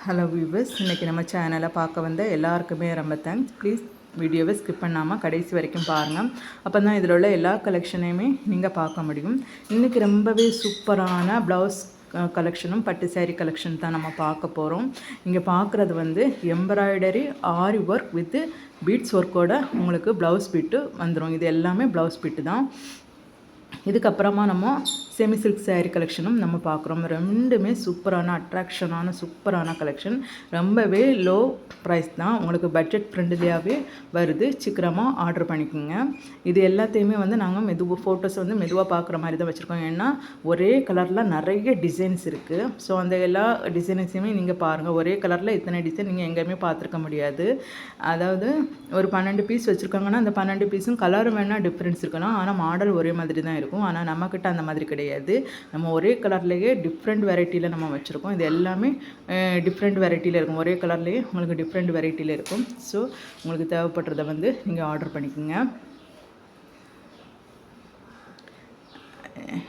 Hello viewers, இன்றைக்கி நம்ம சேனலை பார்க்க வந்த எல்லாருக்குமே ரொம்ப தேங்க்ஸ். ப்ளீஸ் வீடியோவை ஸ்கிப் பண்ணாமல் கடைசி வரைக்கும் பாருங்கள். அப்போ தான் இதில் உள்ள எல்லா கலெக்ஷனையுமே நீங்கள் பார்க்க முடியும். இன்றைக்கி ரொம்பவே சூப்பரான ப்ளவுஸ் கலெக்ஷனும் பட்டு சேரீ கலெக்ஷன் தான் நம்ம பார்க்க போகிறோம். இங்கே பார்க்குறது வந்து embroidery aari work with beads ஒர்க்கோட உங்களுக்கு ப்ளவுஸ் பிட்டு வந்துடும். இது எல்லாமே ப்ளவுஸ் பிட்டு தான். இதுக்கப்புறமா நம்ம செமி சில்க் சேரீ கலெக்ஷனும் நம்ம பார்க்குறோம். ரெண்டுமே சூப்பரான அட்ராக்ஷனான சூப்பரான கலெக்ஷன். ரொம்பவே லோ ப்ரைஸ் தான், உங்களுக்கு பட்ஜெட் ஃப்ரெண்ட்லியாகவே வருது. சீக்கிரமாக ஆர்டர் பண்ணிக்கோங்க. இது எல்லாத்தையுமே வந்து நாங்கள் ஃபோட்டோஸ் வந்து மெதுவாக பார்க்குற மாதிரி தான் வச்சுருக்கோம். ஏன்னா ஒரே கலரில் நிறைய டிசைன்ஸ் இருக்குது. ஸோ அந்த எல்லா டிசைன்ஸையுமே நீங்கள் பாருங்கள். ஒரே கலரில் இத்தனை டிசைன் நீங்கள் எங்கேயுமே பார்த்துருக்க முடியாது. அதாவது ஒரு 12 பீஸ் வச்சுருக்காங்கன்னா அந்த 12 பீஸும் கலர் வேணால் டிஃப்ரென்ஸ் இருக்கலாம், ஆனால் மாடல் ஒரே மாதிரி தான் இருக்கும். ஆனால் நம்மக்கிட்ட அந்த மாதிரி கிடையாது. நம்ம ஒரே கலர்லேயே டிஃப்ரெண்ட் வெரைட்டியில் நம்ம வச்சுருக்கோம். இது எல்லாமே டிஃப்ரெண்ட் வெரைட்டியில் இருக்கும். ஒரே கலர்லேயே உங்களுக்கு டிஃப்ரெண்ட் வெரைட்டியில் இருக்கும். ஸோ உங்களுக்கு தேவைப்படுறத வந்து நீங்கள் ஆர்டர் பண்ணிக்கோங்க.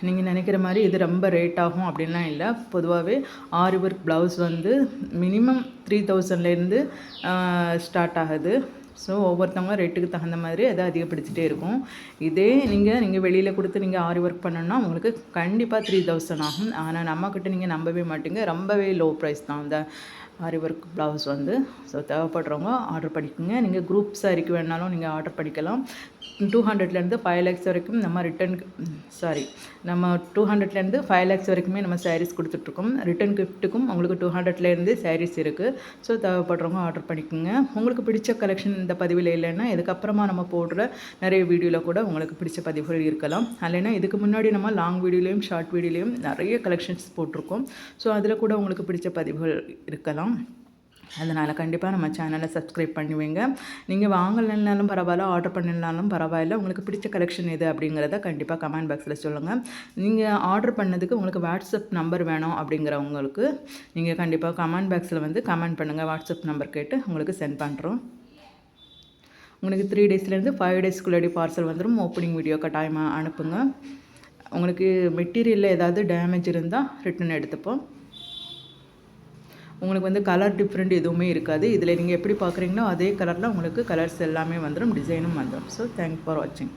நீங்கள் நினைக்கிற மாதிரி இது ரொம்ப ரேட் ஆகும் அப்படின்லாம் இல்லை. பொதுவாகவே ஆரி ஒர்க் ப்ளவுஸ் வந்து மினிமம் 3000லேருந்து ஸ்டார்ட் ஆகுது. ஸோ ஒவ்வொருத்தவங்க ரேட்டுக்கு தகுந்த மாதிரி அதை அதிகப்படுத்திகிட்டே இருக்கும். இதே நீங்கள் வெளியில் கொடுத்து நீங்கள் ஆரி ஒர்க் பண்ணணுன்னா உங்களுக்கு கண்டிப்பாக 3000 ஆகும். ஆனால் நம்மக்கிட்ட நீங்கள் நம்பவே மாட்டீங்க, ரொம்பவே லோ ப்ரைஸ் தான் அந்த ஆரி ஒர்க் ப்ளவுஸ் வந்து. ஸோ தேவைப்படுறவங்க ஆர்டர் பண்ணிக்கோங்க. நீங்கள் குரூப் சாரிக்கு வேணாலும் நீங்கள் ஆர்டர் பண்ணிக்கலாம். 200லேருந்து 5 lakhs வரைக்கும் நம்ம நம்ம 200லேருந்து 5 lakhs வரைக்குமே நம்ம சாரீஸ் கொடுத்துட்ருக்கோம். ரிட்டன் கிஃப்ட்டுக்கும் உங்களுக்கு 200லேருந்து சாரீஸ் இருக்குது. ஸோ தேவைப்படுறவங்க ஆர்டர் பண்ணிக்கோங்க. உங்களுக்கு பிடிச்ச கலெக்ஷன் இந்த பதிவில் இல்லைன்னா இதுக்கப்புறமா நம்ம போடுற நிறைய வீடியோவில் கூட உங்களுக்கு பிடிச்ச பதிவுகள் இருக்கலாம். இல்லைன்னா இதுக்கு முன்னாடி நம்ம லாங் வீடியோலையும் ஷார்ட் வீடியோலையும் நிறைய கலெக்ஷன்ஸ் போட்டிருக்கோம். ஸோ அதில் கூட உங்களுக்கு பிடிச்ச பதிவுகள் இருக்கலாம். அதனால் கண்டிப்பாக நம்ம சேனலை சப்ஸ்கிரைப் பண்ணுவீங்க. நீங்கள் வாங்கலைனாலும் பரவாயில்ல, ஆர்டர் பண்ணினாலும் பரவாயில்ல, உங்களுக்கு பிடிச்ச கலெக்ஷன் எது அப்படிங்கிறத கண்டிப்பாக கமெண்ட் பாக்ஸில் சொல்லுங்கள். நீங்கள் ஆர்டர் பண்ணதுக்கு உங்களுக்கு வாட்ஸ்அப் நம்பர் வேணும் அப்படிங்கிறவங்களுக்கு நீங்கள் கண்டிப்பாக கமெண்ட் பாக்ஸில் வந்து கமெண்ட் பண்ணுங்கள். வாட்ஸ்அப் நம்பர் கேட்டு உங்களுக்கு சென்ட் பண்ணுறோம். உங்களுக்கு 3 daysலேருந்து 5 daysக்குள்ளே பார்சல் வந்துடும். ஓப்பனிங் வீடியோ கட்டாயமாக அனுப்புங்க. உங்களுக்கு மெட்டீரியலில் ஏதாவது டேமேஜ் இருந்தால் ரிட்டன் எடுத்துப்போம். உங்களுக்கு வந்து கலர் டிஃப்ரெண்ட் எதுவுமே இருக்காது. இதில் நீங்கள் எப்படி பார்க்குறீங்களோ அதே கலரில் உங்களுக்கு கலர்ஸ் எல்லாமே வந்துடும், டிசைனும் வந்துடும். ஸோ தேங்க்ஸ் ஃபார் வாட்சிங்.